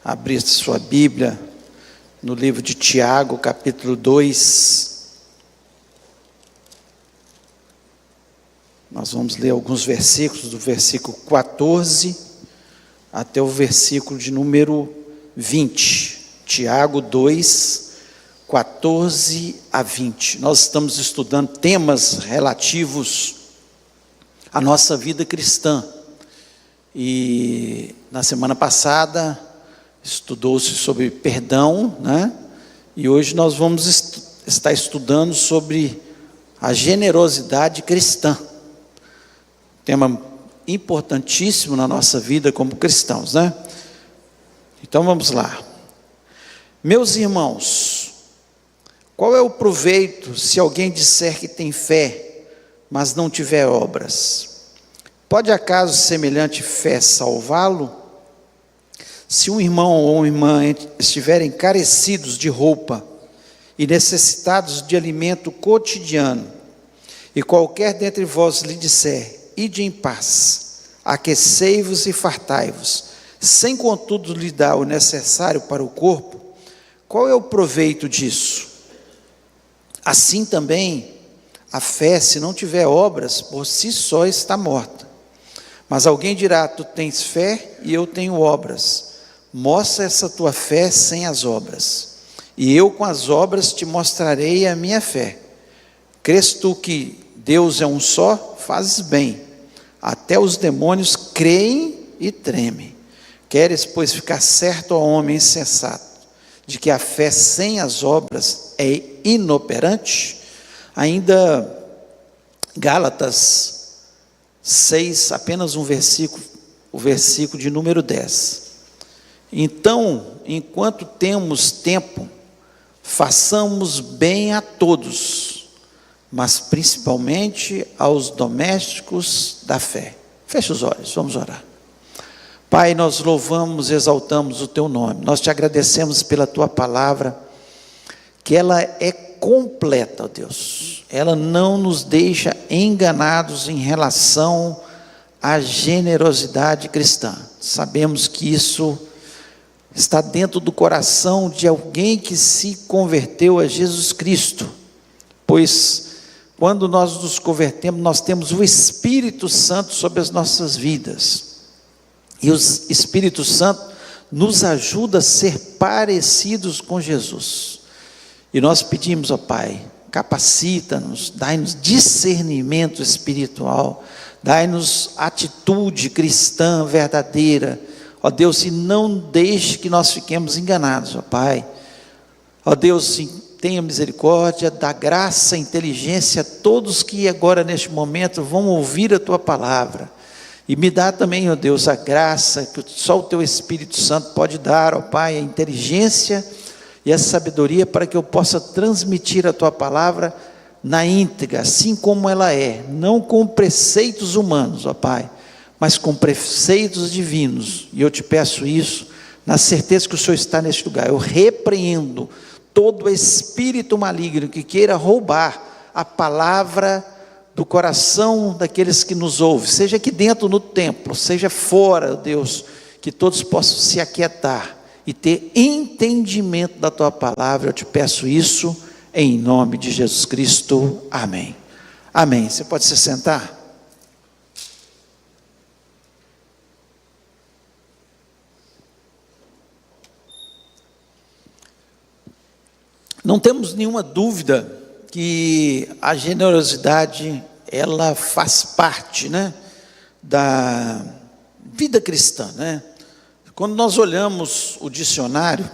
abrir sua Bíblia no livro de Tiago, capítulo 2. Nós vamos ler alguns versículos, do versículo 14 até o versículo de número 20. Tiago 2, 14 a 20. Nós estamos estudando temas relativos à nossa vida cristã. E na semana passada estudou-se sobre perdão, né? E hoje nós vamos estar estudando sobre a generosidade cristã. Tema importantíssimo na nossa vida como cristãos, né? Então vamos lá. Meus irmãos, qual é o proveito se alguém disser que tem fé, mas não tiver obras? Pode acaso semelhante fé salvá-lo? Se um irmão ou uma irmã estiverem carecidos de roupa e necessitados de alimento cotidiano, e qualquer dentre vós lhe disser: ide em paz, aquecei-vos e fartai-vos, sem contudo lhe dar o necessário para o corpo, qual é o proveito disso? Assim também, a fé, se não tiver obras, por si só está morta. Mas alguém dirá: tu tens fé e eu tenho obras. Mostra essa tua fé sem as obras, e eu com as obras te mostrarei a minha fé. Crês tu que Deus é um só? Fazes bem. Até os demônios creem e tremem. Queres, pois, ficar certo, ó homem insensato, de que a fé sem as obras é inoperante? Ainda Gálatas 6, apenas um versículo, o versículo de número 10. Então, enquanto temos tempo, façamos bem a todos, mas principalmente aos domésticos da fé. Feche os olhos, vamos orar. Pai, nós louvamos, exaltamos o Teu nome, nós Te agradecemos pela Tua palavra, que ela é completa, ó Deus, ela não nos deixa enganados em relação à generosidade cristã. Sabemos que isso está dentro do coração de alguém que se converteu a Jesus Cristo, pois quando nós nos convertemos, nós temos o Espírito Santo sobre as nossas vidas, e o Espírito Santo nos ajuda a ser parecidos com Jesus, e nós pedimos, ó Pai, capacita-nos, dai-nos discernimento espiritual, dai-nos atitude cristã verdadeira, ó Deus, e não deixe que nós fiquemos enganados, ó Pai. Ó Deus, tenha misericórdia, dá graça, inteligência a todos que agora neste momento vão ouvir a Tua palavra. E me dá também, ó Deus, a graça que só o Teu Espírito Santo pode dar, ó Pai, a inteligência e a sabedoria para que eu possa transmitir a Tua palavra na íntegra, assim como ela é, não com preceitos humanos, ó Pai, mas com preceitos divinos. E eu Te peço isso, na certeza que o Senhor está neste lugar. Eu repreendo todo espírito maligno que queira roubar a palavra do coração daqueles que nos ouvem, seja aqui dentro no templo, seja fora, Deus, que todos possam se aquietar e ter entendimento da Tua palavra. Eu Te peço isso em nome de Jesus Cristo, amém. Amém. Você pode se sentar? Não temos nenhuma dúvida que a generosidade, ela faz parte, né, da vida cristã, né? Quando nós olhamos o dicionário,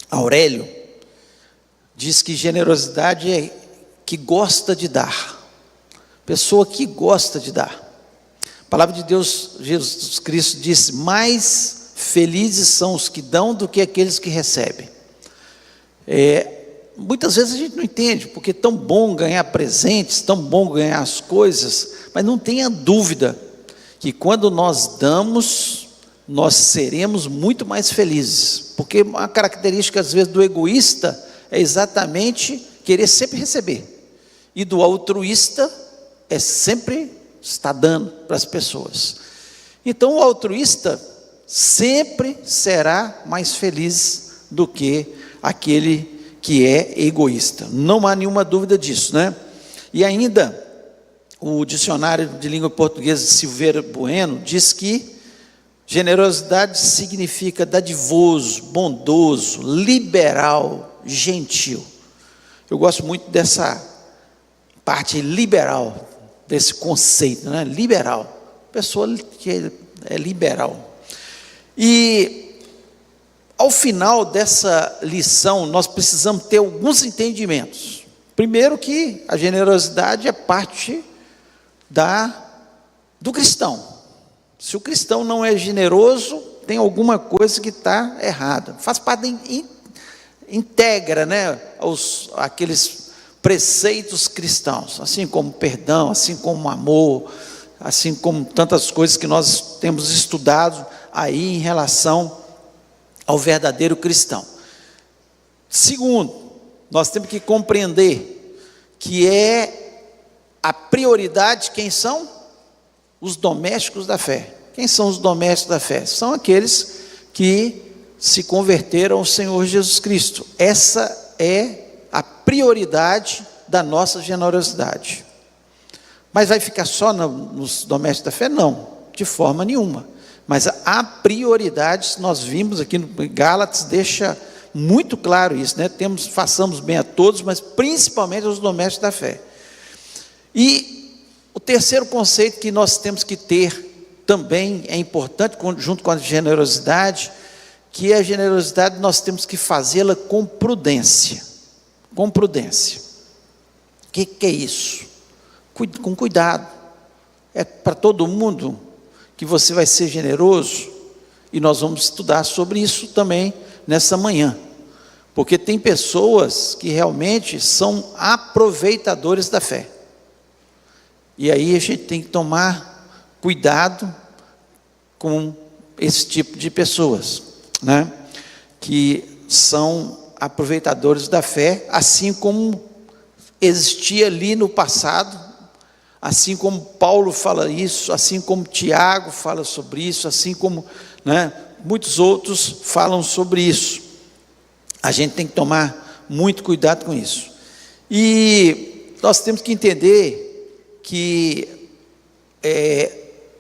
Aurélio diz que generosidade é que gosta de dar, pessoa que gosta de dar. A palavra de Deus, Jesus Cristo disse: mais felizes são os que dão do que aqueles que recebem. Muitas vezes a gente não entende, porque é tão bom ganhar presentes, tão bom ganhar as coisas, mas não tenha dúvida que quando nós damos, nós seremos muito mais felizes, porque uma característica às vezes do egoísta é exatamente querer sempre receber, e do altruísta é sempre estar dando para as pessoas. Então o altruísta sempre será mais feliz do que aquele que é egoísta. Não há nenhuma dúvida disso, né? E ainda, o dicionário de língua portuguesa de Silveira Bueno diz que generosidade significa dadivoso, bondoso, liberal, gentil. Eu gosto muito dessa parte liberal, desse conceito, né? Liberal, pessoa que é liberal. E ao final dessa lição, nós precisamos ter alguns entendimentos. Primeiro, que a generosidade é parte do cristão. Se o cristão não é generoso, tem alguma coisa que está errada. Faz parte, integra, né, aqueles preceitos cristãos, assim como perdão, assim como amor, assim como tantas coisas que nós temos estudado aí em relação ao verdadeiro cristão. Segundo, nós temos que compreender que a prioridade, quem são? Os domésticos da fé. Quem são os domésticos da fé? São aqueles que se converteram ao Senhor Jesus Cristo. Essa é a prioridade da nossa generosidade. Mas vai ficar só nos domésticos da fé? Não, de forma nenhuma. Mas a prioridade, nós vimos aqui no Gálatas, deixa muito claro isso, né? Façamos bem a todos, mas principalmente aos domésticos da fé. E o terceiro conceito que nós temos que ter também é importante, junto com a generosidade, que a generosidade nós temos que fazê-la com prudência. Com prudência. O que é isso? Com cuidado. É para todo mundo que você vai ser generoso, e nós vamos estudar sobre isso também nessa manhã. Porque tem pessoas que realmente são aproveitadores da fé. E aí a gente tem que tomar cuidado com esse tipo de pessoas, né? Que são aproveitadores da fé, assim como existia ali no passado, assim como Paulo fala isso, assim como Tiago fala sobre isso, assim como, né, muitos outros falam sobre isso. A gente tem que tomar muito cuidado com isso. E nós temos que entender que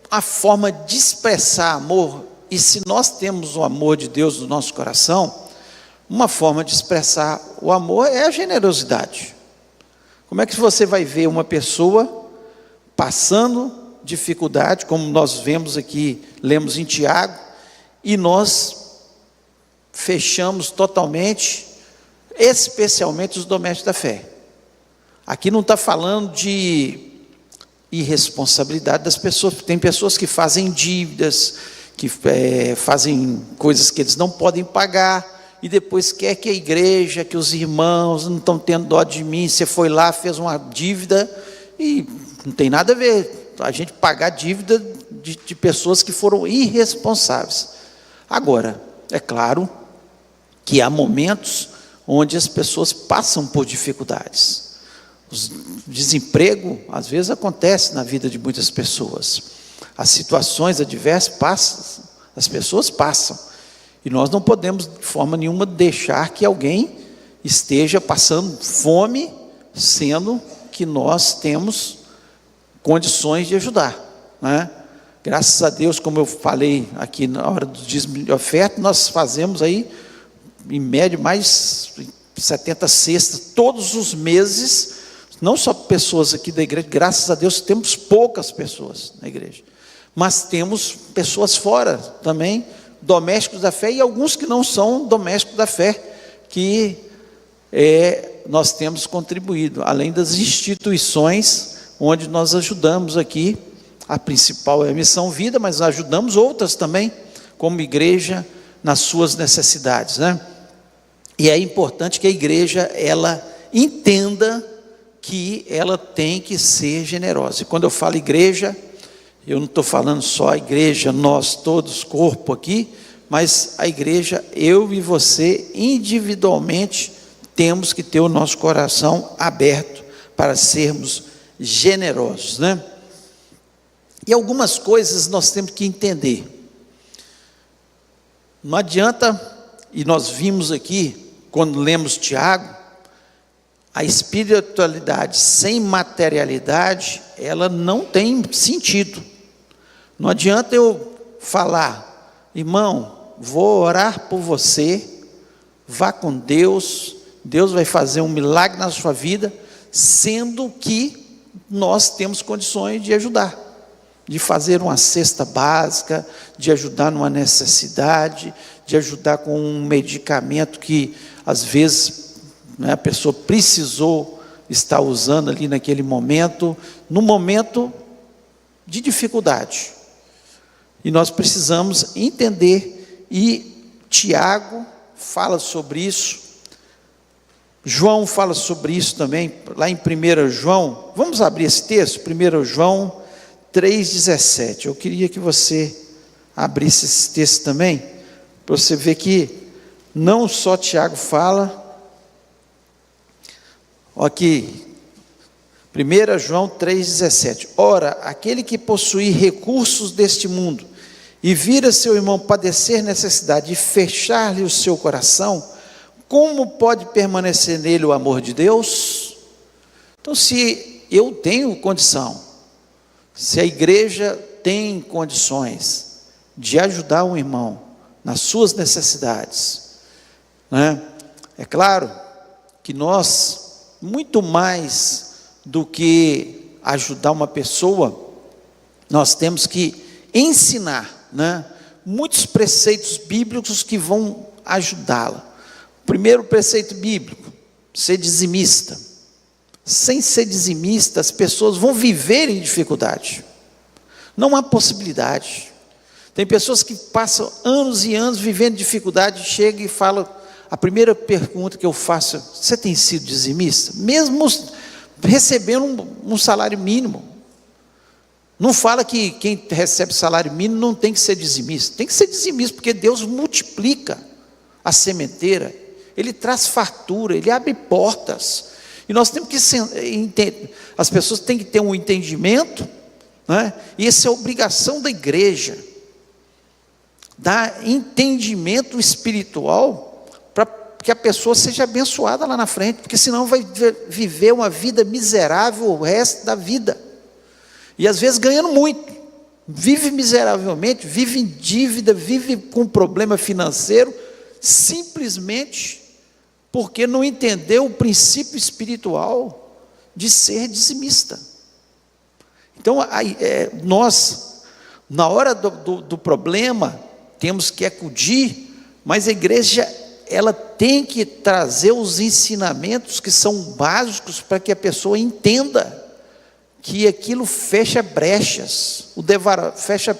a forma de expressar amor, e se nós temos o amor de Deus no nosso coração, uma forma de expressar o amor é a generosidade. Como é que você vai ver uma pessoa passando dificuldade, como nós vemos aqui, lemos em Tiago, e nós fechamos totalmente, especialmente os domésticos da fé. Aqui não está falando de irresponsabilidade das pessoas, tem pessoas que fazem dívidas, que fazem coisas que eles não podem pagar, e depois quer que a igreja, que os irmãos não estão tendo dó de mim, você foi lá, fez uma dívida, e não tem nada a ver, a gente pagar dívida de pessoas que foram irresponsáveis. Agora, é claro que há momentos onde as pessoas passam por dificuldades. O desemprego, às vezes, acontece na vida de muitas pessoas. As situações adversas passam, as pessoas passam. E nós não podemos, de forma nenhuma, deixar que alguém esteja passando fome, sendo que nós temos condições de ajudar, né? Graças a Deus, como eu falei aqui na hora do dízimo de oferta, nós fazemos aí, em média, mais 70 cestas, todos os meses, não só pessoas aqui da igreja, graças a Deus temos poucas pessoas na igreja, mas temos pessoas fora também, domésticos da fé, e alguns que não são domésticos da fé, que nós temos contribuído, além das instituições onde nós ajudamos aqui. A principal é a Missão Vida, mas ajudamos outras também, como igreja, nas suas necessidades, né? E é importante que a igreja, ela entenda que ela tem que ser generosa. E quando eu falo igreja, eu não estou falando só a igreja, nós todos, corpo aqui, mas a igreja, eu e você, individualmente, temos que ter o nosso coração aberto para sermos generosos, né? E algumas coisas nós temos que entender. Não adianta, e nós vimos aqui, quando lemos Tiago, a espiritualidade sem materialidade, ela não tem sentido. Não adianta eu falar, irmão, vou orar por você, vá com Deus, Deus vai fazer um milagre na sua vida, sendo que nós temos condições de ajudar, de fazer uma cesta básica, de ajudar numa necessidade, de ajudar com um medicamento que às vezes, a pessoa precisou estar usando ali naquele momento, no momento de dificuldade. E nós precisamos entender, e Tiago fala sobre isso, João fala sobre isso também, lá em 1 João, vamos abrir esse texto, 1 João 3,17, eu queria que você abrisse esse texto também, para você ver que não só Tiago fala, aqui, 1 João 3,17, ora, aquele que possui recursos deste mundo, e vira seu irmão padecer necessidade, e fechar-lhe o seu coração, como pode permanecer nele o amor de Deus? Então, se eu tenho condição, se a igreja tem condições de ajudar um irmão nas suas necessidades, é claro que nós, muito mais do que ajudar uma pessoa, nós temos que ensinar, muitos preceitos bíblicos que vão ajudá-la. Primeiro preceito bíblico, ser dizimista. Sem ser dizimista, as pessoas vão viver em dificuldade. Não há possibilidade. Tem pessoas que passam anos e anos vivendo dificuldade, chega e fala, a primeira pergunta que eu faço, você tem sido dizimista? Mesmo recebendo um salário mínimo. Não fala que quem recebe salário mínimo não tem que ser dizimista. Tem que ser dizimista, porque Deus multiplica a sementeira. Ele traz fartura, Ele abre portas, e nós temos que entender, as pessoas têm que ter um entendimento, e essa é a obrigação da igreja, dar entendimento espiritual, para que a pessoa seja abençoada lá na frente, porque senão vai viver uma vida miserável o resto da vida, e às vezes ganhando muito, vive miseravelmente, vive em dívida, vive com problema financeiro, simplesmente porque não entendeu o princípio espiritual de ser dizimista. Então, nós, na hora do problema, temos que acudir, mas a igreja, ela tem que trazer os ensinamentos que são básicos para que a pessoa entenda que aquilo fecha brechas, fecha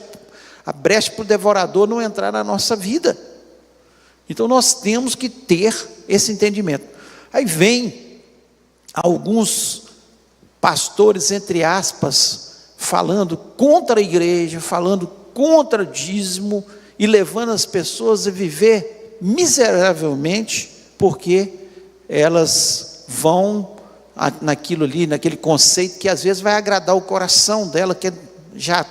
a brecha para o devorador não entrar na nossa vida. Então nós temos que ter esse entendimento. Aí vem alguns pastores, entre aspas, falando contra a igreja, falando contra dízimo, e levando as pessoas a viver miseravelmente, porque elas vão naquilo ali, naquele conceito que às vezes vai agradar o coração dela, que já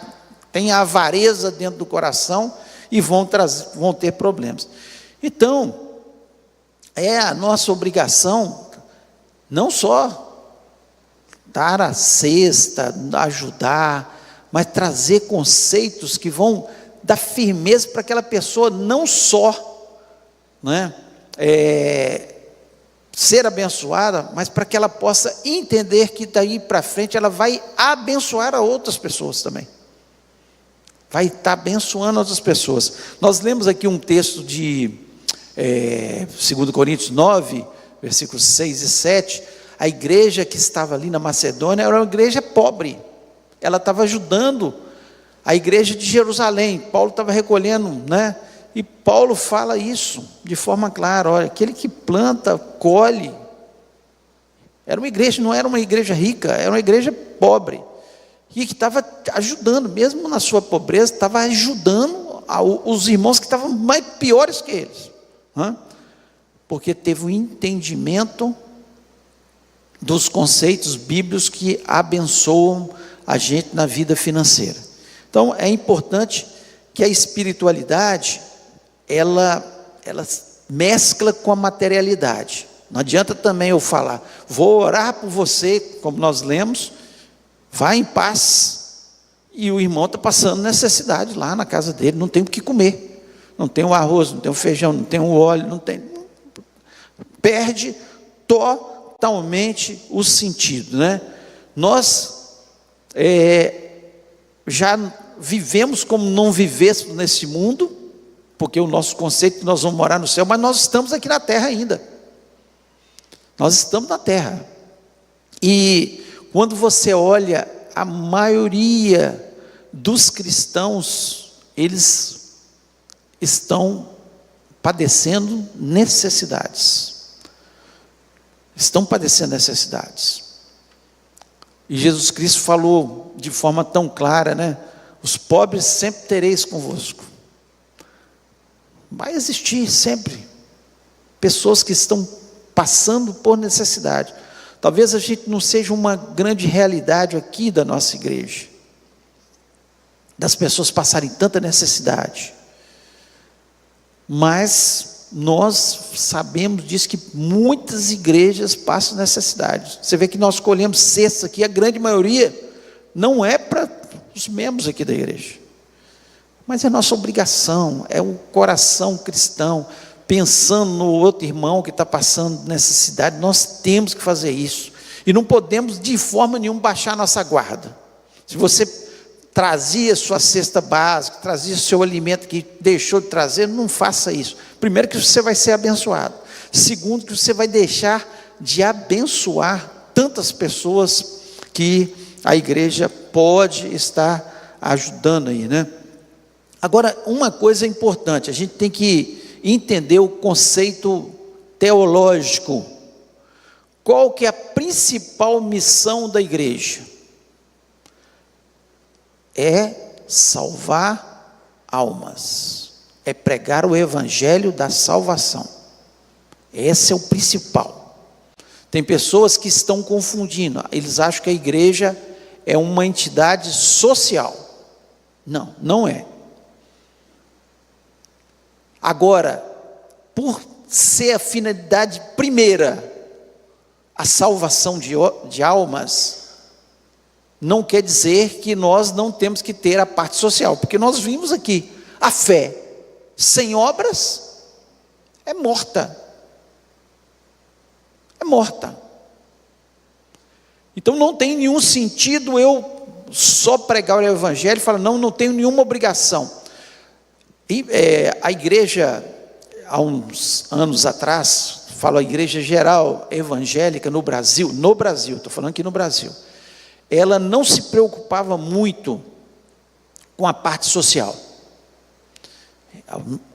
tem a avareza dentro do coração, e vão ter problemas. Então, é a nossa obrigação, não só dar a cesta, ajudar, mas trazer conceitos que vão dar firmeza para aquela pessoa, não só ser abençoada, mas para que ela possa entender que daí para frente ela vai abençoar a outras pessoas também. Vai estar abençoando outras pessoas. Nós lemos aqui um texto de 2 Coríntios 9, versículos 6 e 7, a igreja que estava ali na Macedônia era uma igreja pobre, ela estava ajudando a igreja de Jerusalém, Paulo estava recolhendo, e Paulo fala isso de forma clara, olha, aquele que planta, colhe. Era uma igreja, não era uma igreja rica, era uma igreja pobre, e que estava ajudando, mesmo na sua pobreza, estava ajudando os irmãos que estavam mais piores que eles, porque teve um entendimento dos conceitos bíblicos que abençoam a gente na vida financeira. Então é importante que a espiritualidade, ela mescla com a materialidade. Não adianta também eu falar, vou orar por você, como nós lemos, vá em paz, e o irmão está passando necessidade lá na casa dele, não tem o que comer, não tem o arroz, não tem o feijão, não tem o óleo, não tem, perde totalmente o sentido, né? Nós já vivemos como não vivêssemos nesse mundo, porque o nosso conceito é que nós vamos morar no céu, mas nós estamos aqui na terra ainda. Nós estamos na terra. E quando você olha, a maioria dos cristãos, eles estão padecendo necessidades. Estão padecendo necessidades. E Jesus Cristo falou de forma tão clara, né? Os pobres sempre tereis convosco. Vai existir sempre pessoas que estão passando por necessidade. Talvez a gente não seja uma grande realidade aqui da nossa igreja, das pessoas passarem tanta necessidade, mas nós sabemos disso, que muitas igrejas passam necessidade. Você vê que nós colhemos cesta aqui, a grande maioria não é para os membros aqui da igreja, mas é nossa obrigação, é um coração cristão, pensando no outro irmão que está passando necessidade. Nós temos que fazer isso, e não podemos de forma nenhuma baixar nossa guarda. Se você trazia sua cesta básica, trazia seu alimento que deixou de trazer, não faça isso. Primeiro, que você vai ser abençoado. Segundo, que você vai deixar de abençoar tantas pessoas que a igreja pode estar ajudando aí, né? Agora, uma coisa importante, a gente tem que entender o conceito teológico. Qual que é a principal missão da igreja? É salvar almas, é pregar o evangelho da salvação. Esse é o principal. Tem pessoas que estão confundindo, eles acham que a igreja é uma entidade social. Não, não é. Agora, por ser a finalidade primeira, a salvação de almas, não quer dizer que nós não temos que ter a parte social, porque nós vimos aqui, a fé sem obras é morta. É morta. Então não tem nenhum sentido eu só pregar o evangelho e falar, não tenho nenhuma obrigação. E a igreja, há uns anos atrás, falo a igreja geral evangélica no Brasil, estou falando aqui no Brasil, ela não se preocupava muito com a parte social.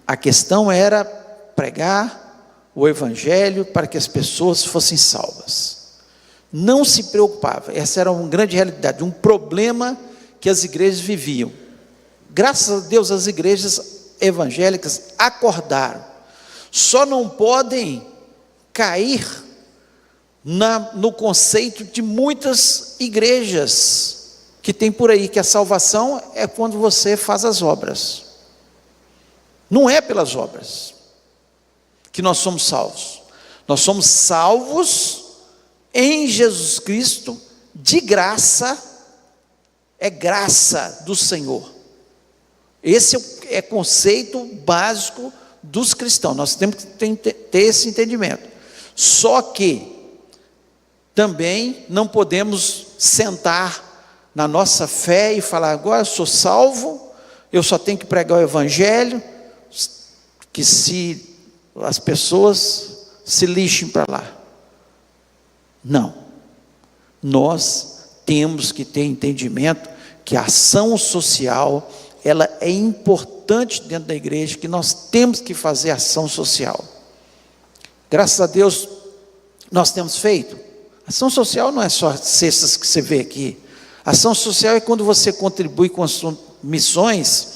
A questão era pregar o evangelho para que as pessoas fossem salvas. Não se preocupava, essa era uma grande realidade, um problema que as igrejas viviam. Graças a Deus as igrejas evangélicas acordaram, só não podem cair no conceito de muitas igrejas que tem por aí, que a salvação é quando você faz as obras. Não é pelas obras que nós somos salvos. Nós somos salvos em Jesus Cristo, de graça, é graça do Senhor. Esse é o conceito básico dos cristãos. Nós temos que ter esse entendimento. Só que também não podemos sentar na nossa fé e falar, agora eu sou salvo, eu só tenho que pregar o evangelho, que se as pessoas se lixem para lá. Não. Nós temos que ter entendimento que a ação social, ela é importante dentro da igreja, que nós temos que fazer ação social. Graças a Deus, nós temos feito. Ação social não é só cestas que você vê aqui. Ação social é quando você contribui com as missões,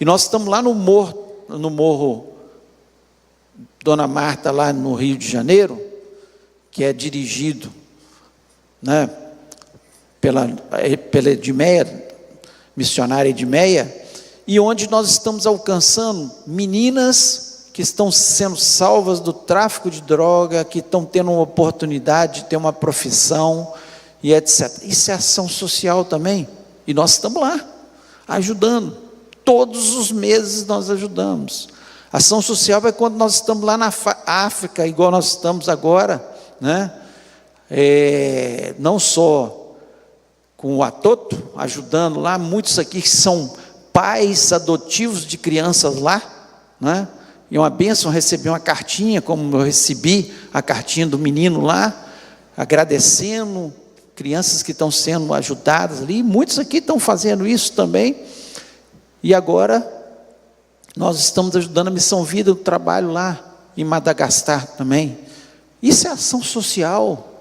e nós estamos lá no Morro Dona Marta, lá no Rio de Janeiro, que é dirigido, né, pela Edmeia, missionária Edmeia, e onde nós estamos alcançando meninas que estão sendo salvas do tráfico de droga, que estão tendo uma oportunidade de ter uma profissão e etc. Isso é ação social também, e nós estamos lá, ajudando, todos os meses nós ajudamos. Ação social é quando nós estamos lá na África, igual nós estamos agora, né? Não só com o Atoto, ajudando lá, muitos aqui que são pais adotivos de crianças lá, né? E uma bênção receber uma cartinha, como eu recebi a cartinha do menino lá, agradecendo, crianças que estão sendo ajudadas ali, muitos aqui estão fazendo isso também, e agora nós estamos ajudando a Missão Vida, o trabalho lá em Madagascar também. Isso é ação social.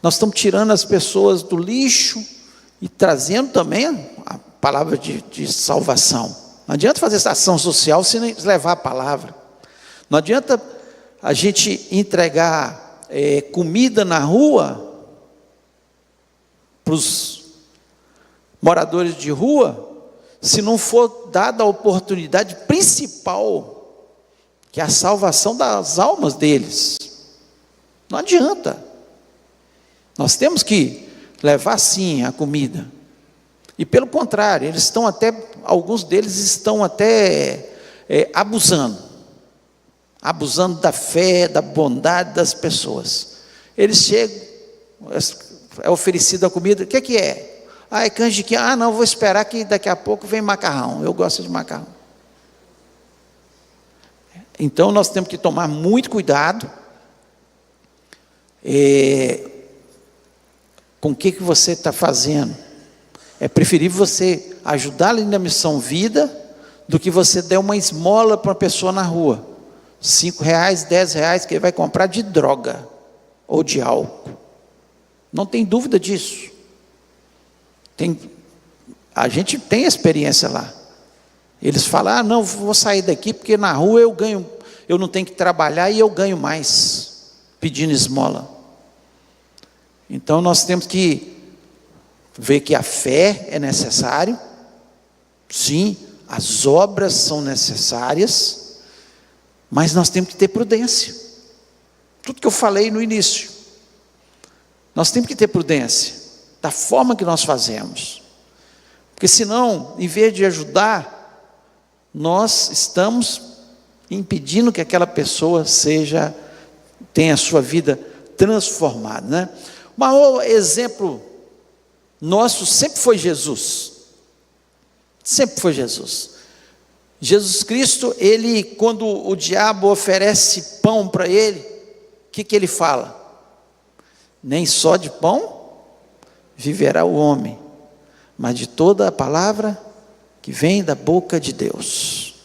Nós estamos tirando as pessoas do lixo e trazendo também a palavra de salvação. Não adianta fazer essa ação social sem levar a palavra. Não adianta a gente entregar comida na rua para os moradores de rua, se não for dada a oportunidade principal, que é a salvação das almas deles. Não adianta. Nós temos que levar sim a comida. E pelo contrário, eles estão até, alguns deles estão até abusando da fé, da bondade das pessoas. Eles chegam, é oferecida a comida, o que é? É canjiquinha. Não, vou esperar que daqui a pouco vem macarrão, eu gosto de macarrão. Então nós temos que tomar muito cuidado com o que você está fazendo. É preferível você ajudar ali na Missão Vida, do que você der uma esmola para uma pessoa na rua, R$5, R$10, que ele vai comprar de droga, ou de álcool. Não tem dúvida disso. A gente tem experiência lá. Eles falam, não, vou sair daqui, porque na rua eu não tenho que trabalhar e eu ganho mais, pedindo esmola. Então nós temos que ver que a fé é necessário, sim, as obras são necessárias, mas nós temos que ter prudência. Tudo que eu falei no início, nós temos que ter prudência da forma que nós fazemos, porque senão, em vez de ajudar, nós estamos impedindo que aquela pessoa tenha a sua vida transformada, né? O maior exemplo nosso sempre foi Jesus. Sempre foi Jesus. Jesus Cristo, quando o diabo oferece pão para ele, o que ele fala? Nem só de pão viverá o homem, mas de toda a palavra que vem da boca de Deus.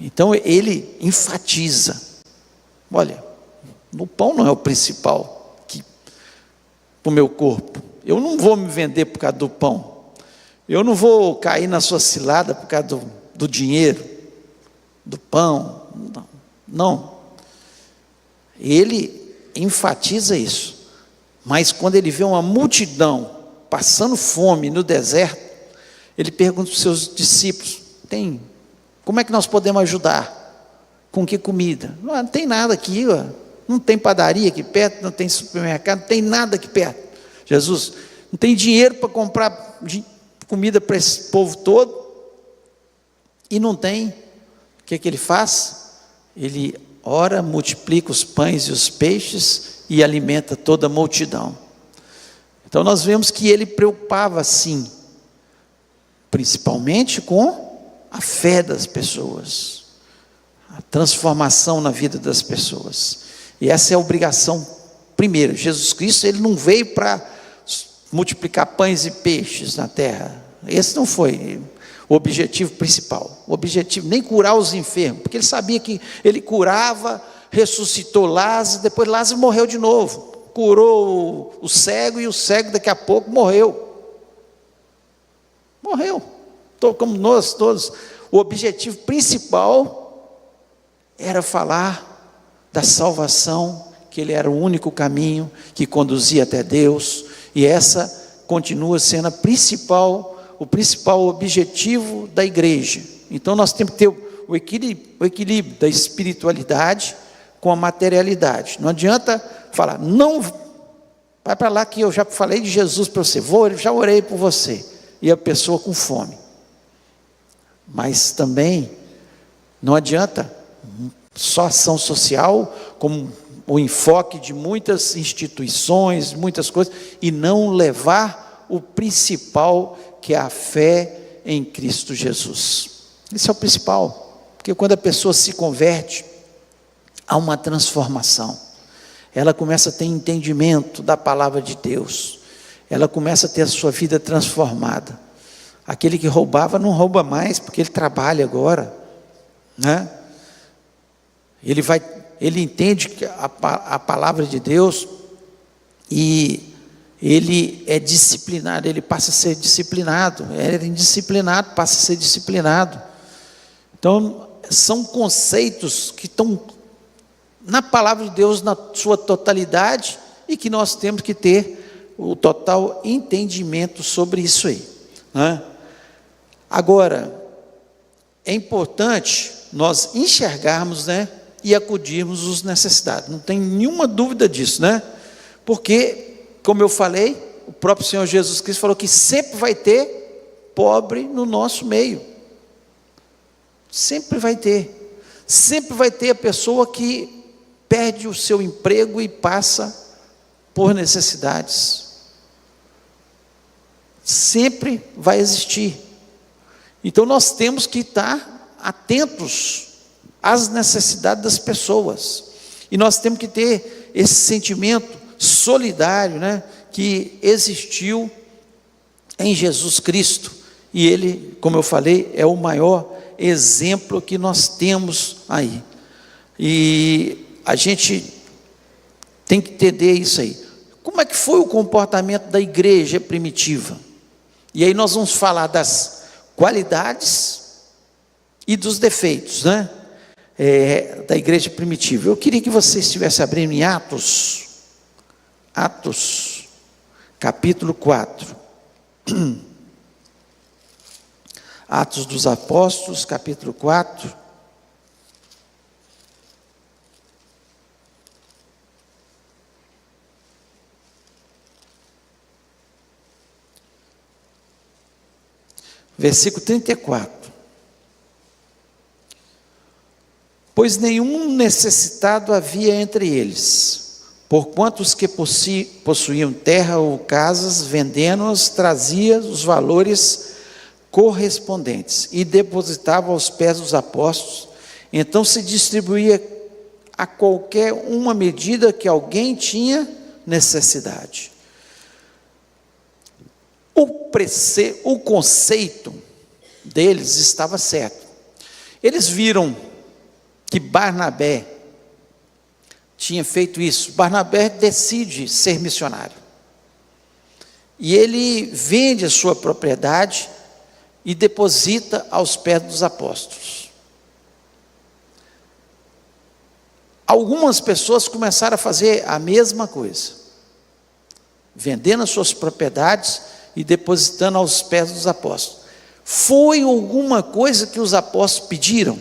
Então ele enfatiza, olha, o pão não é o principal para o meu corpo. Eu não vou me vender por causa do pão. Eu não vou cair na sua cilada por causa do dinheiro, do pão. Não. Ele enfatiza isso. Mas quando ele vê uma multidão passando fome no deserto, ele pergunta para os seus discípulos, como é que nós podemos ajudar? Com que comida? Não tem nada aqui, não tem padaria aqui perto, não tem supermercado, não tem nada aqui perto. Jesus, não tem dinheiro para comprar comida para esse povo todo, e não tem. O que ele faz? Ele ora, multiplica os pães e os peixes, e alimenta toda a multidão. Então nós vemos que ele preocupava sim, principalmente com a fé das pessoas, a transformação na vida das pessoas. E essa é a obrigação primeira. Jesus Cristo, ele não veio para multiplicar pães e peixes na terra. Esse não foi o objetivo principal. O objetivo, nem curar os enfermos, porque ele sabia que ele curava, ressuscitou Lázaro, depois Lázaro morreu de novo, curou o cego, e o cego daqui a pouco morreu, como nós todos. O objetivo principal era falar da salvação, que ele era o único caminho que conduzia até Deus, e essa continua sendo a principal o principal objetivo da igreja. Então nós temos que ter o equilíbrio da espiritualidade com a materialidade. Não adianta falar, não, vai para lá que eu já falei de Jesus para você, já orei por você, e a pessoa com fome. Mas também não adianta só ação social, como o enfoque de muitas instituições, muitas coisas, e não levar o principal, que é a fé em Cristo Jesus. Esse é o principal, porque quando a pessoa se converte, há uma transformação. Ela começa a ter entendimento da palavra de Deus, ela começa a ter a sua vida transformada. Aquele que roubava não rouba mais, porque ele trabalha agora, né? Ele entende a palavra de Deus, e ele é disciplinado, ele passa a ser disciplinado, era indisciplinado, passa a ser disciplinado. Então, são conceitos que estão na palavra de Deus, na sua totalidade, e que nós temos que ter o total entendimento sobre isso aí, né? Agora, é importante nós enxergarmos, né, e acudirmos os necessitados, não tem nenhuma dúvida disso, né? Porque, como eu falei, o próprio Senhor Jesus Cristo falou que sempre vai ter pobre no nosso meio, sempre vai ter a pessoa que perde o seu emprego e passa por necessidades, sempre vai existir. Então nós temos que estar atentos às necessidades das pessoas, e nós temos que ter esse sentimento solidário, né, que existiu em Jesus Cristo, e ele, como eu falei, é o maior exemplo que nós temos aí, e a gente tem que entender isso aí. Como é que foi o comportamento da igreja primitiva? E aí nós vamos falar das qualidades e dos defeitos, né? Da igreja primitiva. Eu queria que você estivesse abrindo em Atos, capítulo 4. Atos dos Apóstolos, capítulo 4. Versículo 34. Pois nenhum necessitado havia entre eles, porquanto os que possuíam terra ou casas, vendendo-as, trazia os valores correspondentes e depositava aos pés dos apóstolos. Então se distribuía a qualquer uma medida que alguém tinha necessidade. O conceito deles estava certo. Eles viram que Barnabé tinha feito isso. Barnabé decide ser missionário, e ele vende a sua propriedade e deposita aos pés dos apóstolos. Algumas pessoas começaram a fazer a mesma coisa, vendendo as suas propriedades e depositando aos pés dos apóstolos. Foi alguma coisa que os apóstolos pediram?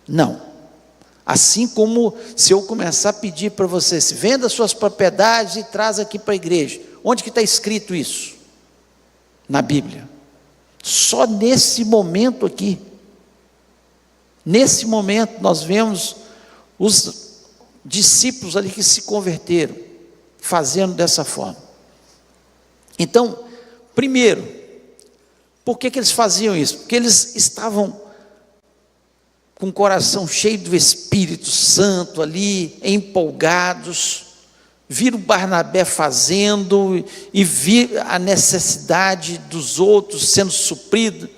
Não. Assim como se eu começar a pedir para você, se venda suas propriedades e traz aqui para a igreja, onde que está escrito isso? Na Bíblia. Só nesse momento aqui, nesse momento nós vemos os discípulos ali que se converteram, fazendo dessa forma. Então, primeiro, por que eles faziam isso? Porque eles estavam com o coração cheio do Espírito Santo ali, empolgados, viram Barnabé fazendo, e viram a necessidade dos outros sendo suprida.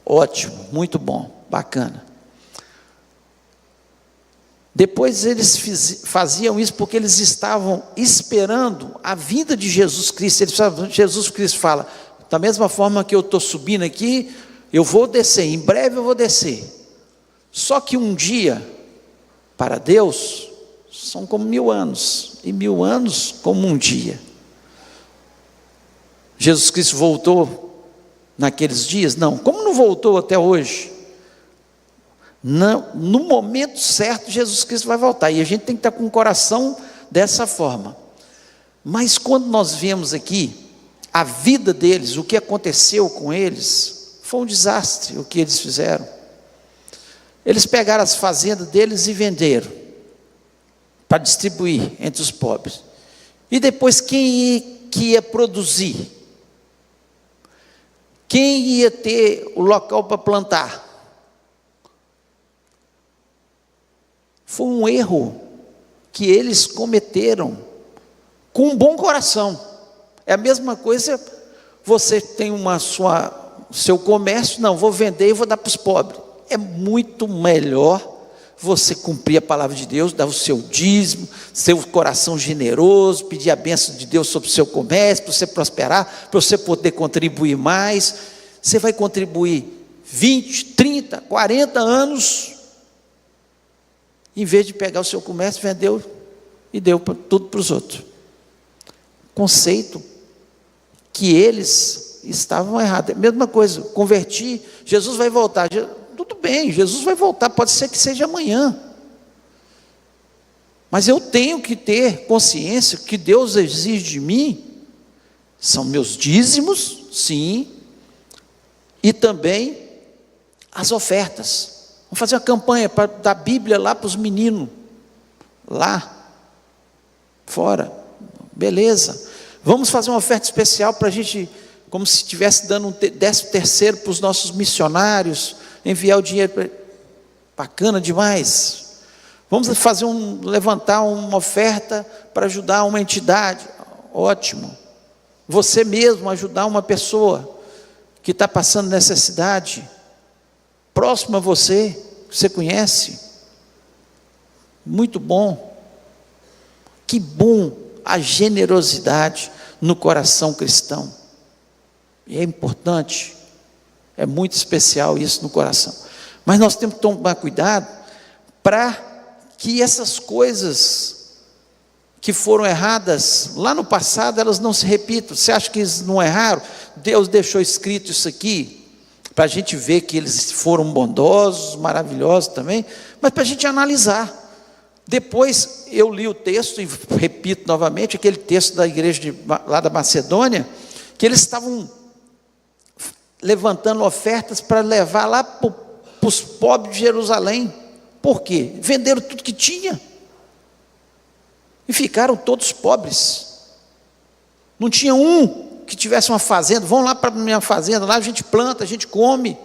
Ótimo, muito bom, bacana. Depois eles faziam isso porque eles estavam esperando a vinda de Jesus Cristo. Jesus Cristo fala, da mesma forma que eu estou subindo aqui, eu vou descer, em breve eu vou descer. Só que um dia, para Deus, são como 1000 anos, e 1000 anos como um dia. Jesus Cristo voltou naqueles dias? Não. Como não voltou até hoje? Não, no momento certo, Jesus Cristo vai voltar, e a gente tem que estar com o coração dessa forma. Mas quando nós vemos aqui a vida deles, o que aconteceu com eles, foi um desastre o que eles fizeram. Eles pegaram as fazendas deles e venderam, para distribuir entre os pobres. E depois quem ia produzir? Quem ia ter o local para plantar? Foi um erro que eles cometeram com um bom coração. É a mesma coisa, você tem seu comércio, não, vou vender e vou dar para os pobres. É muito melhor você cumprir a palavra de Deus, dar o seu dízimo, seu coração generoso, pedir a bênção de Deus sobre o seu comércio, para você prosperar, para você poder contribuir mais. Você vai contribuir 20, 30, 40 anos, em vez de pegar o seu comércio, vendeu e deu tudo para os outros. Conceito que eles estavam errados. É a mesma coisa, converti, Jesus vai voltar. Tudo bem, Jesus vai voltar, pode ser que seja amanhã. Mas eu tenho que ter consciência que Deus exige de mim, são meus dízimos, sim, e também as ofertas. Vamos fazer uma campanha para dar Bíblia lá para os meninos, lá, fora, beleza. Vamos fazer uma oferta especial para a gente, como se estivesse dando um 13º para os nossos missionários, enviar o dinheiro, bacana demais. Vamos levantar uma oferta para ajudar uma entidade, ótimo. Você mesmo ajudar uma pessoa que está passando necessidade, próximo a você, que você conhece, muito bom. Que bom a generosidade no coração cristão, e é importante, é muito especial isso no coração, mas nós temos que tomar cuidado, para que essas coisas que foram erradas lá no passado, elas não se repitam. Você acha que eles não erraram? Deus deixou escrito isso aqui, para a gente ver que eles foram bondosos, maravilhosos também, mas para a gente analisar. Depois eu li o texto, e repito novamente, aquele texto da igreja lá da Macedônia, que eles estavam levantando ofertas para levar lá para os pobres de Jerusalém. Por quê? Venderam tudo que tinha, e ficaram todos pobres. Não tinha um que tivesse uma fazenda. Vão lá para a minha fazenda, lá a gente planta, a gente come,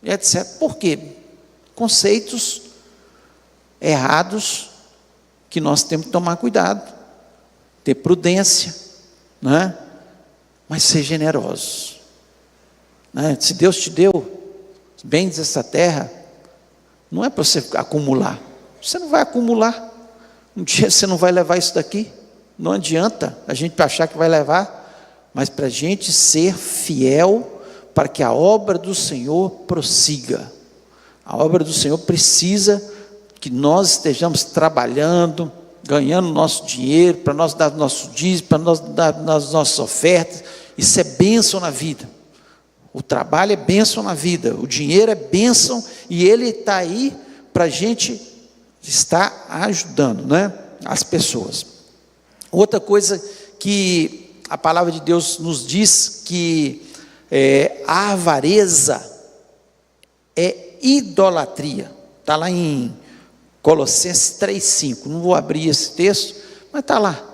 etc. Por quê? Conceitos errados, que nós temos que tomar cuidado, ter prudência, né? Mas ser generosos, né? Se Deus te deu os bens dessa terra, não é para você acumular. Você não vai acumular. Um dia você não vai levar isso daqui. Não adianta a gente achar que vai levar, mas para a gente ser fiel, para que a obra do Senhor prossiga. A obra do Senhor precisa que nós estejamos trabalhando, ganhando nosso dinheiro, para nós dar nosso dízimo, para nós dar nas nossas ofertas. Isso é bênção na vida. O trabalho é bênção na vida, o dinheiro é bênção, e ele está aí para a gente estar ajudando, né, as pessoas. Outra coisa que a palavra de Deus nos diz, que a avareza é idolatria. Está lá em Colossenses 3,5, não vou abrir esse texto, mas está lá.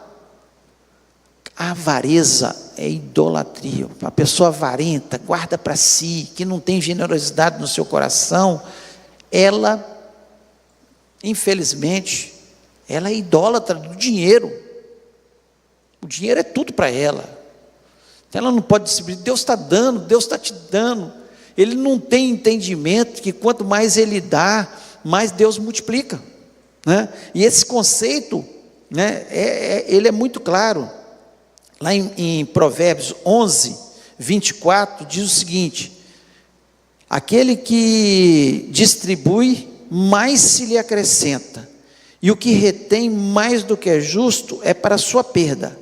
A avareza é idolatria. A pessoa avarenta, guarda para si, que não tem generosidade no seu coração, ela, infelizmente, ela é idólatra do dinheiro. O dinheiro é tudo para ela. Então ela não pode distribuir. Deus está dando, Deus está te dando. Ele não tem entendimento que quanto mais ele dá, mais Deus multiplica, né? E esse conceito, né, ele é muito claro. Lá em Provérbios 11, 24, diz o seguinte: aquele que distribui, mais se lhe acrescenta, e o que retém mais do que é justo é para a sua perda.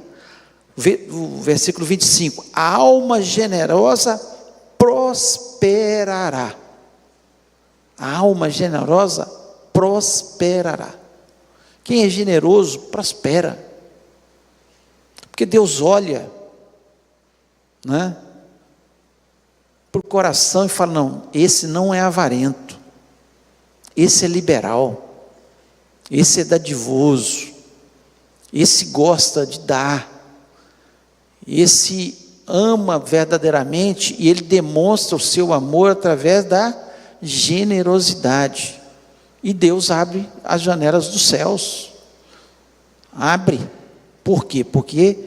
O versículo 25: a alma generosa prosperará. A alma generosa prosperará. Quem é generoso prospera. Porque Deus olha, né, para o coração e fala: não, esse não é avarento, esse é liberal, esse é dadivoso, esse gosta de dar, esse ama verdadeiramente, e ele demonstra o seu amor através da generosidade. E Deus abre as janelas dos céus. Abre. Por quê? Porque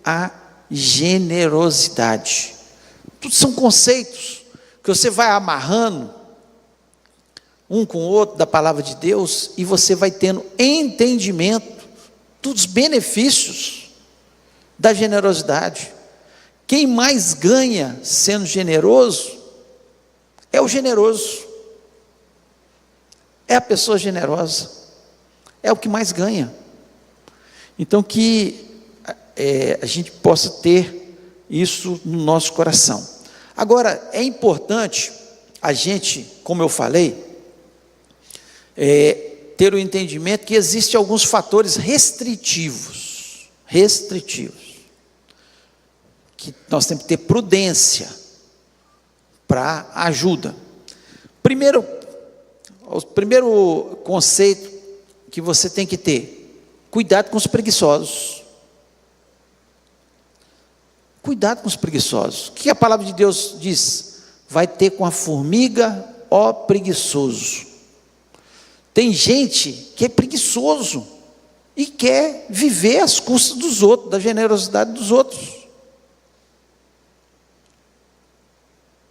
a generosidade. Tudo são conceitos que você vai amarrando um com o outro da palavra de Deus, e você vai tendo entendimento dos benefícios da generosidade. Quem mais ganha sendo generoso é o generoso, é a pessoa generosa, é o que mais ganha. Então que a gente possa ter isso no nosso coração. Agora, é importante a gente, como eu falei, ter o entendimento que existem alguns fatores restritivos, que nós temos que ter prudência para ajuda. O primeiro conceito que você tem que ter: cuidado com os preguiçosos. Cuidado com os preguiçosos. O que a palavra de Deus diz? Vai ter com a formiga, ó preguiçoso. Tem gente que é preguiçoso e quer viver às custas dos outros, da generosidade dos outros.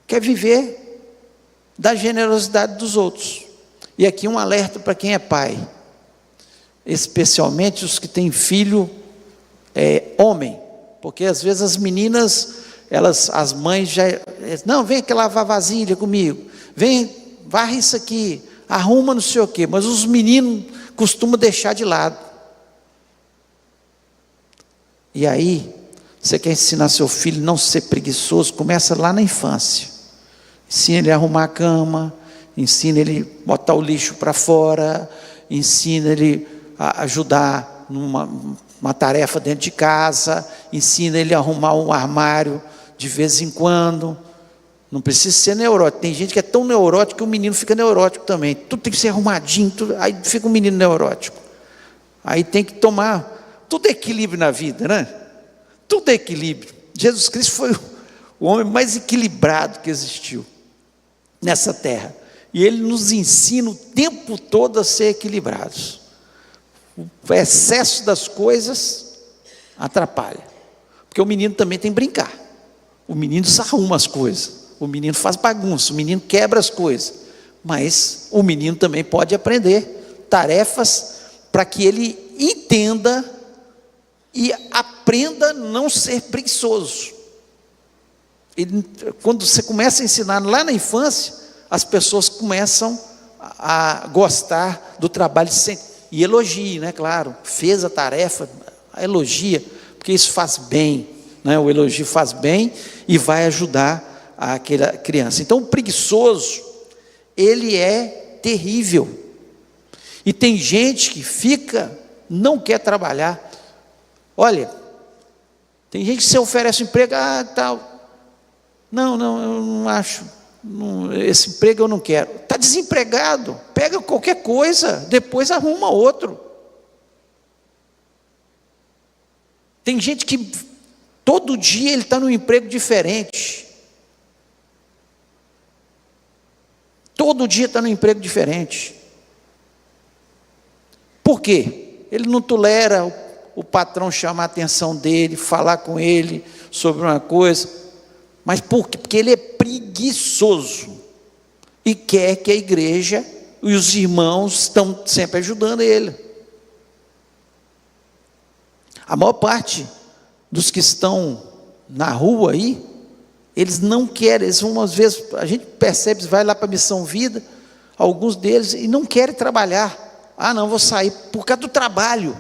Quer viver da generosidade dos outros. E aqui um alerta para quem é pai, especialmente os que têm filho homem, porque às vezes as meninas, as mães já, não, vem aqui lavar vasilha comigo, vem, varre isso aqui, arruma não sei o quê, mas os meninos costumam deixar de lado. E aí, você quer ensinar seu filho a não ser preguiçoso, começa lá na infância. Ensina ele a arrumar a cama, ensina ele a botar o lixo para fora, ensina ele a ajudar numa tarefa dentro de casa, ensina ele a arrumar um armário de vez em quando. Não precisa ser neurótico. Tem gente que é tão neurótico que o menino fica neurótico também. Tudo tem que ser arrumadinho, aí fica um menino neurótico. Aí tem que tomar, tudo é equilíbrio na vida, né? Tudo é equilíbrio. Jesus Cristo foi o homem mais equilibrado que existiu nessa terra. E ele nos ensina o tempo todo a ser equilibrados. O excesso das coisas atrapalha. Porque o menino também tem que brincar. O menino arruma as coisas. O menino faz bagunça. O menino quebra as coisas. Mas o menino também pode aprender tarefas para que ele entenda e aprenda a não ser preguiçoso. Quando você começa a ensinar lá na infância, as pessoas começam a gostar do trabalho e elogie, né? Claro, fez a tarefa, elogia, porque isso faz bem, né? O elogio faz bem e vai ajudar aquela criança. Então o preguiçoso, ele é terrível, e tem gente que não quer trabalhar. Olha, tem gente que se oferece um emprego, tal, não, eu não acho, esse emprego eu não quero. Está desempregado, pega qualquer coisa, depois arruma outro. Tem gente que todo dia ele está num emprego diferente. Todo dia está num emprego diferente. Por quê? Ele não tolera o patrão chamar a atenção dele, falar com ele sobre uma coisa. Mas por quê? Porque ele é preguiçoso e quer que a igreja e os irmãos estão sempre ajudando ele. A maior parte dos que estão na rua aí, eles não querem, eles vão, às vezes, a gente percebe, vai lá para a Missão Vida, alguns deles, e não querem trabalhar. Não, vou sair por causa do trabalho.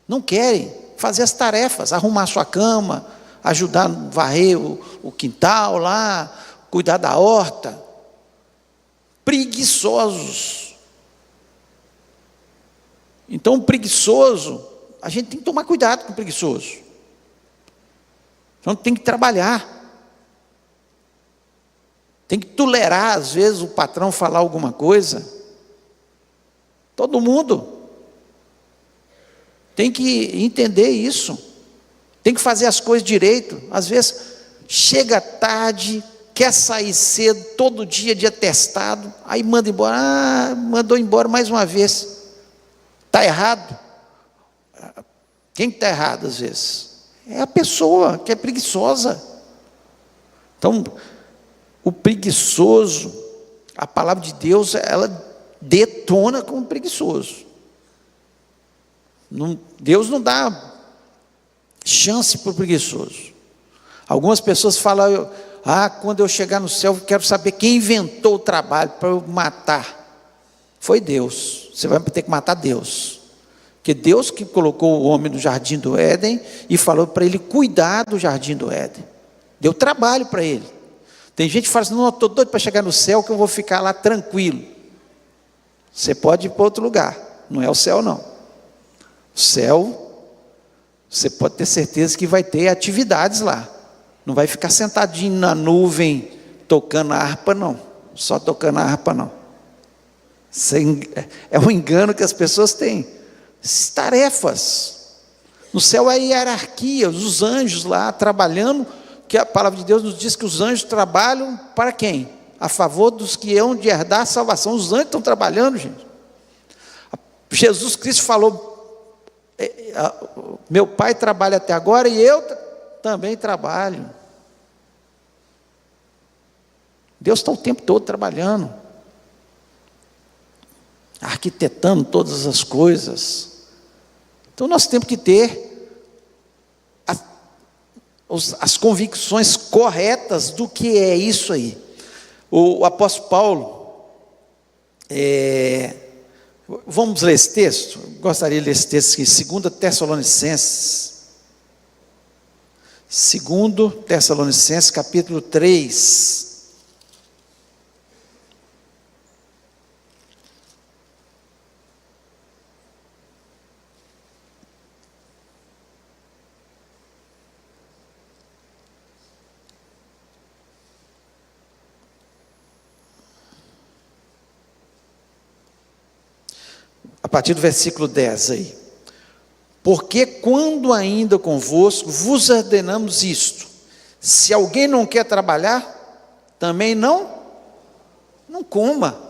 Não querem fazer as tarefas, arrumar a sua cama, ajudar a varrer o quintal lá, cuidar da horta. Preguiçosos. Então, o preguiçoso, a gente tem que tomar cuidado com o preguiçoso. Então, tem que trabalhar. Tem que tolerar, às vezes, o patrão falar alguma coisa. Todo mundo tem que entender isso. Tem que fazer as coisas direito. Às vezes, chega tarde, quer sair cedo, todo dia de atestado, aí manda embora. Ah, mandou embora mais uma vez. Está errado? Quem está errado às vezes? É a pessoa que é preguiçosa. Então, o preguiçoso, a palavra de Deus, ela detona como preguiçoso. Deus não dá chance para o preguiçoso. Algumas pessoas falam, quando eu chegar no céu, eu quero saber quem inventou o trabalho para eu matar. Foi Deus. Você vai ter que matar Deus. Porque Deus que colocou o homem no jardim do Éden e falou para ele cuidar do jardim do Éden. Deu trabalho para ele. Tem gente que fala assim, não, eu estou doido para chegar no céu, que eu vou ficar lá tranquilo. Você pode ir para outro lugar. Não é o céu, não. O céu, você pode ter certeza que vai ter atividades lá. Não vai ficar sentadinho na nuvem, tocando a harpa, não. Só tocando a harpa, não. É um engano que as pessoas têm. Tarefas. No céu é hierarquia, os anjos lá trabalhando, que a palavra de Deus nos diz que os anjos trabalham para quem? A favor dos que hão de herdar a salvação. Os anjos estão trabalhando, gente. Jesus Cristo falou, meu pai trabalha até agora e eu também trabalho. Deus está o tempo todo trabalhando, arquitetando todas as coisas. Então nós temos que ter as convicções corretas do que é isso aí. O apóstolo Paulo, vamos ler esse texto? Gostaria de ler esse texto aqui, 2 Tessalonicenses. 2 Tessalonicenses, capítulo 3. A partir do versículo 10 aí. Porque quando ainda convosco vos ordenamos isto, se alguém não quer trabalhar, também não coma.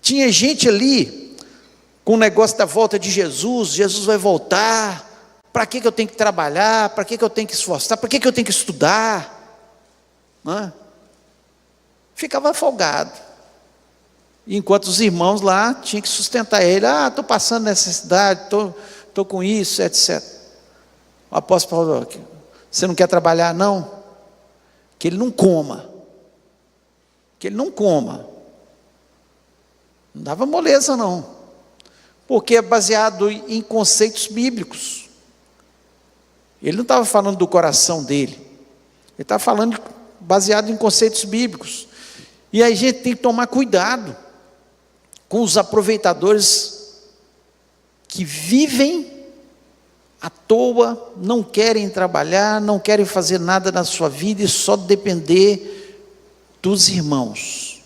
Tinha gente ali, com o negócio da volta de Jesus, Jesus vai voltar, para que eu tenho que trabalhar, para que eu tenho que esforçar, para que eu tenho que estudar? Não é? Ficava folgado. Enquanto os irmãos lá tinham que sustentar ele. Estou passando necessidade, estou com isso, etc. O apóstolo falou, você não quer trabalhar não? Que ele não coma. Que ele não coma. Não dava moleza não. Porque é baseado em conceitos bíblicos. Ele não estava falando do coração dele. Ele estava falando baseado em conceitos bíblicos. E aí a gente tem que tomar cuidado com os aproveitadores que vivem à toa, não querem trabalhar, não querem fazer nada na sua vida e só depender dos irmãos.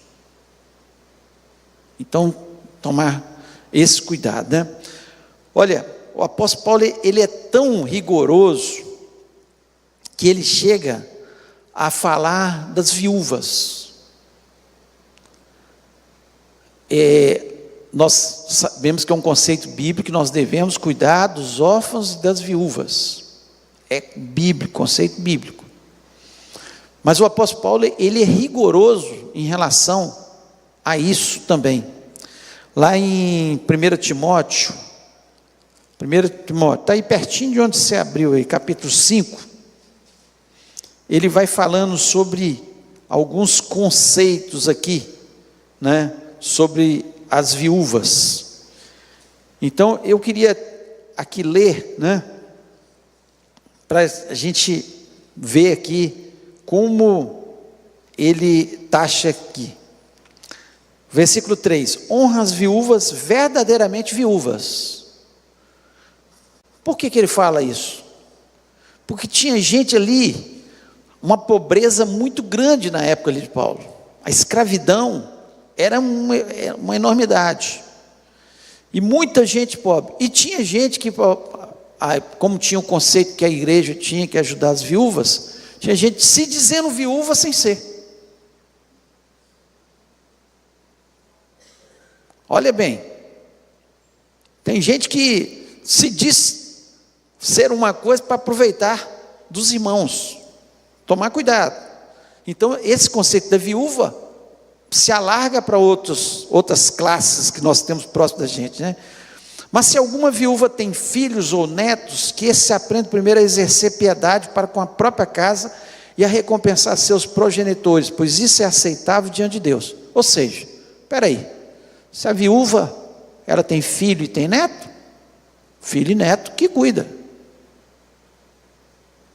Então, tomar esse cuidado, né? Olha, o apóstolo Paulo, ele é tão rigoroso que ele chega a falar das viúvas. Nós sabemos que é um conceito bíblico que nós devemos cuidar dos órfãos e das viúvas. É bíblico, conceito bíblico. Mas o apóstolo Paulo, ele é rigoroso em relação a isso também. Lá em 1 Timóteo, está aí pertinho de onde você abriu aí, capítulo 5, ele vai falando sobre alguns conceitos aqui, né? Sobre as viúvas. Então eu queria aqui ler, né, para a gente ver aqui como ele taxa aqui. Versículo 3: honra as viúvas verdadeiramente viúvas. Por que ele fala isso? Porque tinha gente ali, uma pobreza muito grande na época ali de Paulo. A escravidão era uma enormidade. E muita gente pobre. E tinha gente que, como tinha o conceito que a igreja tinha que ajudar as viúvas, tinha gente se dizendo viúva sem ser. Olha bem, tem gente que se diz ser uma coisa para aproveitar dos irmãos. Tomar cuidado. Então, esse conceito da viúva se alarga para outras classes que nós temos próximo da gente, né? Mas se alguma viúva tem filhos ou netos, que esse aprenda primeiro a exercer piedade para com a própria casa e a recompensar seus progenitores, pois isso é aceitável diante de Deus. Ou seja, espera aí, se a viúva, ela tem filho e tem neto, filho e neto que cuida.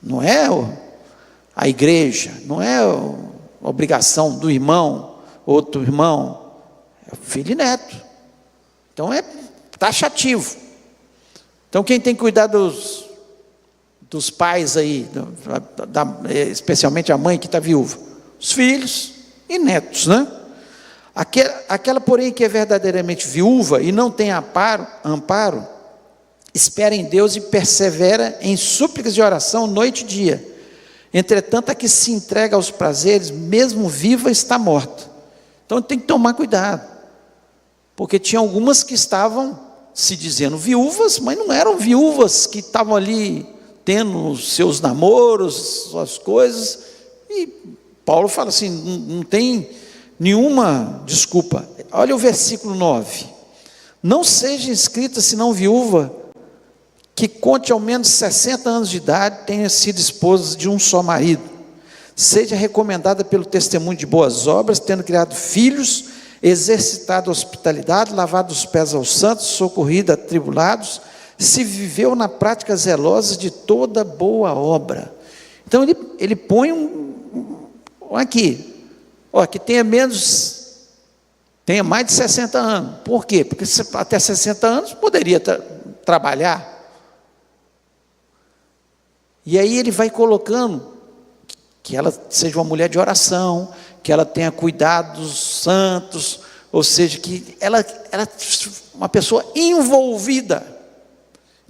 Não é a igreja, não é a obrigação do irmão, outro irmão, é filho e neto. Então é taxativo. Então quem tem que cuidar dos pais aí, especialmente a mãe que está viúva? Os filhos e netos, né? Aquela, porém, que é verdadeiramente viúva e não tem amparo, espera em Deus e persevera em súplicas de oração noite e dia. Entretanto, a que se entrega aos prazeres, mesmo viva, está morta. Então tem que tomar cuidado, porque tinha algumas que estavam se dizendo viúvas, mas não eram viúvas que estavam ali tendo seus namoros, suas coisas, e Paulo fala assim, não tem nenhuma desculpa. Olha o versículo 9: não seja inscrita senão viúva, que conte ao menos 60 anos de idade, tenha sido esposa de um só marido, seja recomendada pelo testemunho de boas obras, tendo criado filhos, exercitado a hospitalidade, lavado os pés aos santos, socorrido a atribulados, se viveu na prática zelosa de toda boa obra. Então ele põe aqui, que tenha mais de 60 anos. Por quê? Porque até 60 anos poderia trabalhar. E aí ele vai colocando que ela seja uma mulher de oração, que ela tenha cuidado dos santos, ou seja, que ela é uma pessoa envolvida.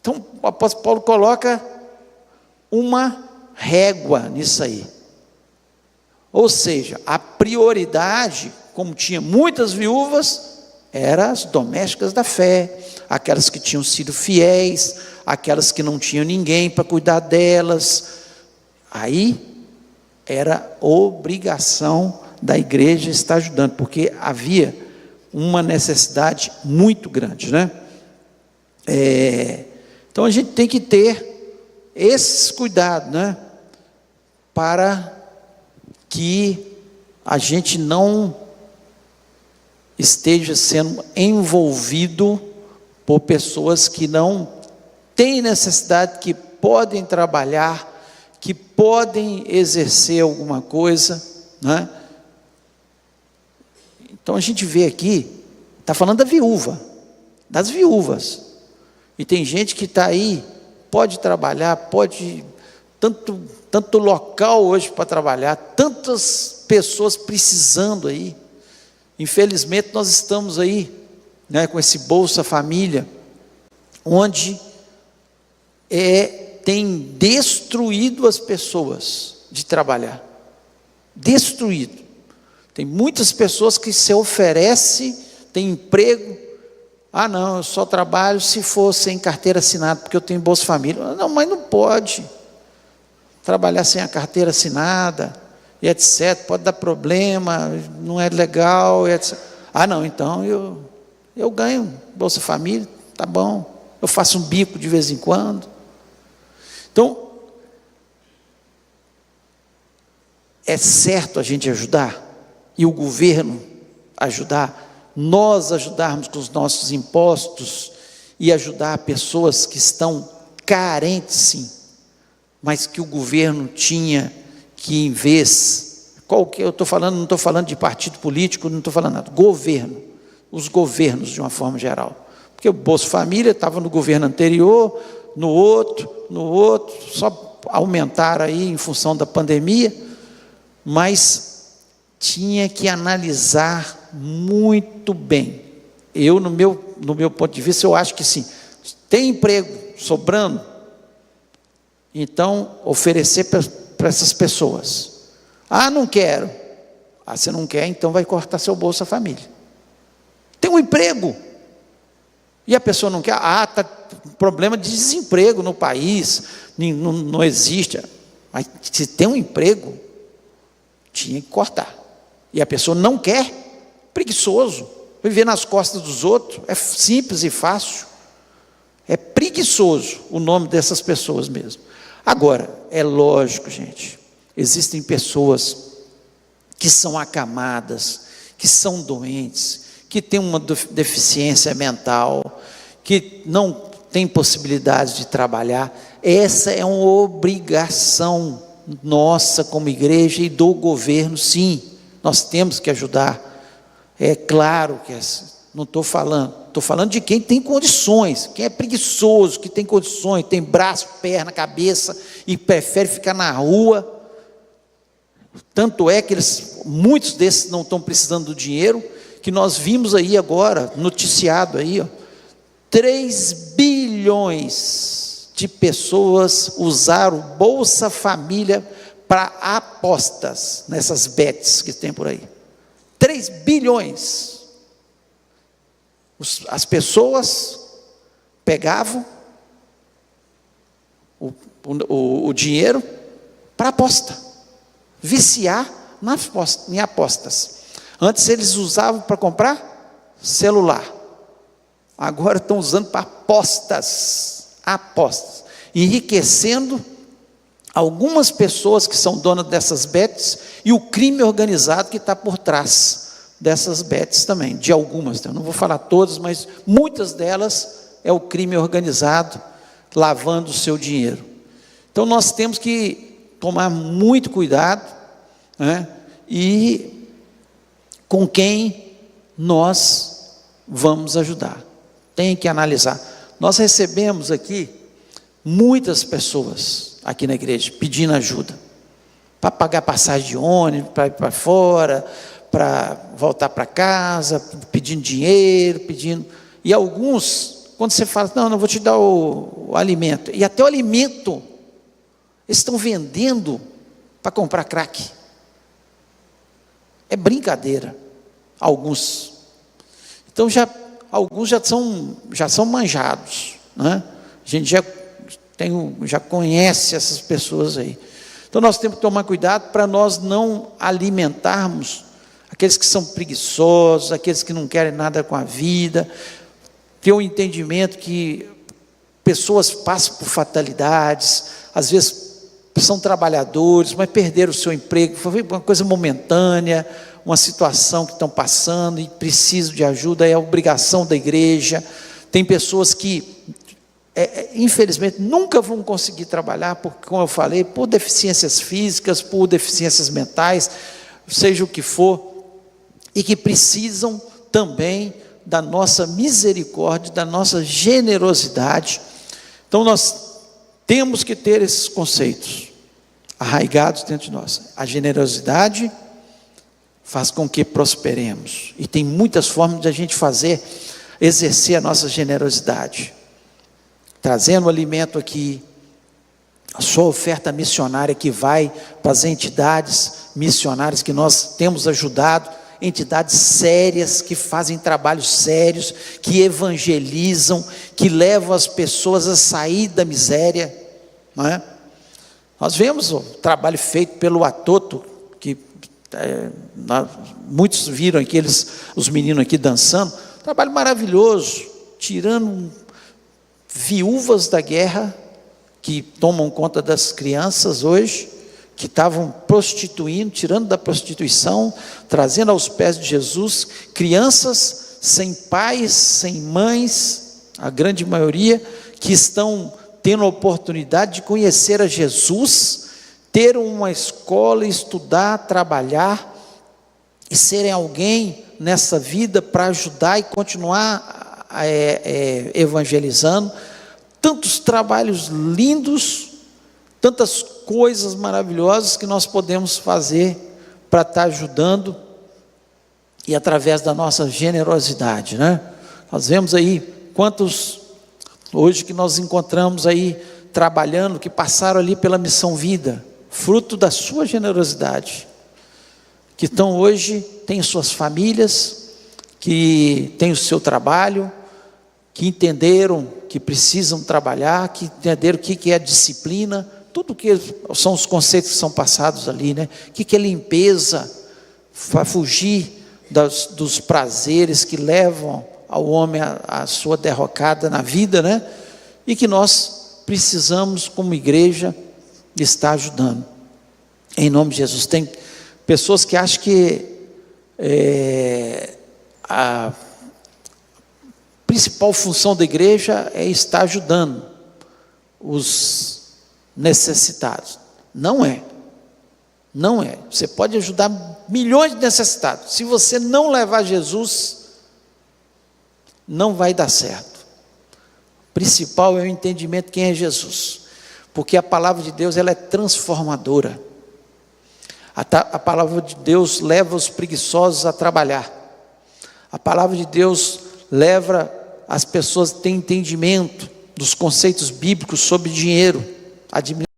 Então o apóstolo Paulo coloca uma régua nisso aí. Ou seja, a prioridade, como tinha muitas viúvas, eram as domésticas da fé, aquelas que tinham sido fiéis, aquelas que não tinham ninguém para cuidar delas. Aí era obrigação da igreja estar ajudando, porque havia uma necessidade muito grande, né? Então a gente tem que ter esses cuidados, né? Para que a gente não esteja sendo envolvido por pessoas que não têm necessidade, que podem trabalhar, que podem exercer alguma coisa, né? Então a gente vê aqui, está falando da viúva, das viúvas, e tem gente que está aí, pode trabalhar, pode, tanto local hoje para trabalhar, tantas pessoas precisando aí. Infelizmente nós estamos aí, né, com esse Bolsa Família, onde tem destruído as pessoas de trabalhar, destruído. Tem muitas pessoas que se oferecem, tem emprego, não, eu só trabalho se for sem carteira assinada, porque eu tenho Bolsa Família. Não, mas não pode trabalhar sem a carteira assinada, e etc, pode dar problema, não é legal, etc. Não, então eu ganho Bolsa Família, tá bom, eu faço um bico de vez em quando. Então, é certo a gente ajudar, e o governo ajudar, nós ajudarmos com os nossos impostos, e ajudar pessoas que estão carentes, sim, mas que o governo tinha que, em vez, qual que eu estou falando, não estou falando de partido político, não estou falando nada, governo, os governos de uma forma geral, porque o Bolsa Família estava no governo anterior, no outro, só aumentaram aí em função da pandemia, mas tinha que analisar muito bem. Eu, no meu ponto de vista, eu acho que sim, tem emprego sobrando, então oferecer para essas pessoas. Ah, não quero. Ah, você não quer, então vai cortar seu Bolsa Família. Tem um emprego, e a pessoa não quer. Ah, está problema de desemprego no país, não existe. Mas se tem um emprego, tinha que cortar. E a pessoa não quer, preguiçoso, viver nas costas dos outros, é simples e fácil. É preguiçoso o nome dessas pessoas mesmo. Agora, é lógico, gente, existem pessoas que são acamadas, que são doentes, que têm uma deficiência mental, que não têm possibilidade de trabalhar. Essa é uma obrigação nossa como igreja e do governo, sim, nós temos que ajudar. É claro que não estou falando de quem tem condições, quem é preguiçoso, que tem condições, tem braço, perna, cabeça e prefere ficar na rua. Tanto é que muitos desses não estão precisando do dinheiro, que nós vimos aí agora, noticiado aí, 3 bilhões de pessoas usaram o Bolsa Família para apostas, nessas bets que tem por aí. 3 bilhões. As pessoas pegavam o dinheiro para aposta, viciar em apostas. Antes eles usavam para comprar celular, agora estão usando para apostas, enriquecendo algumas pessoas que são donas dessas bets e o crime organizado que está por trás dessas bets também, de algumas, eu não vou falar todas, mas muitas delas é o crime organizado lavando o seu dinheiro. Então nós temos que tomar muito cuidado, né, e com quem nós vamos ajudar, tem que analisar. Nós recebemos aqui muitas pessoas aqui na igreja pedindo ajuda, para pagar passagem de ônibus, para ir para fora, para voltar para casa, pedindo dinheiro, e alguns, quando você fala, não vou te dar o alimento, e até o alimento, eles estão vendendo para comprar crack, é brincadeira, alguns, então alguns já são manjados, né? A gente já conhece essas pessoas aí, então nós temos que tomar cuidado para nós não alimentarmos aqueles que são preguiçosos, aqueles que não querem nada com a vida, ter um entendimento que pessoas passam por fatalidades, às vezes são trabalhadores, mas perderam o seu emprego, foi uma coisa momentânea, uma situação que estão passando e precisam de ajuda, é a obrigação da igreja. Tem pessoas que, infelizmente, nunca vão conseguir trabalhar, porque, como eu falei, por deficiências físicas, por deficiências mentais, seja o que for, e que precisam também da nossa misericórdia, da nossa generosidade. Então nós temos que ter esses conceitos arraigados dentro de nós. A generosidade faz com que prosperemos, e tem muitas formas de a gente exercer a nossa generosidade, trazendo o alimento aqui, a sua oferta missionária que vai para as entidades missionárias que nós temos ajudado, entidades sérias, que fazem trabalhos sérios, que evangelizam, que levam as pessoas a sair da miséria, não é? Nós vemos o trabalho feito pelo Atoto, que muitos viram aqui, os meninos aqui dançando, trabalho maravilhoso, tirando viúvas da guerra, que tomam conta das crianças hoje, que estavam prostituindo, tirando da prostituição, trazendo aos pés de Jesus, crianças sem pais, sem mães, a grande maioria, que estão tendo a oportunidade de conhecer a Jesus, ter uma escola, estudar, trabalhar e serem alguém nessa vida para ajudar e continuar evangelizando. Tantos trabalhos lindos, tantas coisas maravilhosas que nós podemos fazer para estar ajudando, e através da nossa generosidade, né? Nós vemos aí quantos hoje que nós encontramos aí trabalhando, que passaram ali pela Missão Vida, fruto da sua generosidade, que estão hoje, têm suas famílias, que têm o seu trabalho, que entenderam que precisam trabalhar, que entenderam o que é disciplina, tudo que são os conceitos que são passados ali, né? O que é limpeza, para fugir dos prazeres que levam ao homem a sua derrocada na vida, né? E que nós precisamos, como igreja, estar ajudando, em nome de Jesus. Tem pessoas que acham que a principal função da igreja é estar ajudando os necessitados. Não é. Você pode ajudar milhões de necessitados. Se você não levar Jesus, não vai dar certo. O principal é o entendimento de quem é Jesus, porque a palavra de Deus, ela é transformadora. A palavra de Deus leva os preguiçosos a trabalhar. A palavra de Deus leva as pessoas a ter entendimento dos conceitos bíblicos sobre dinheiro, administração.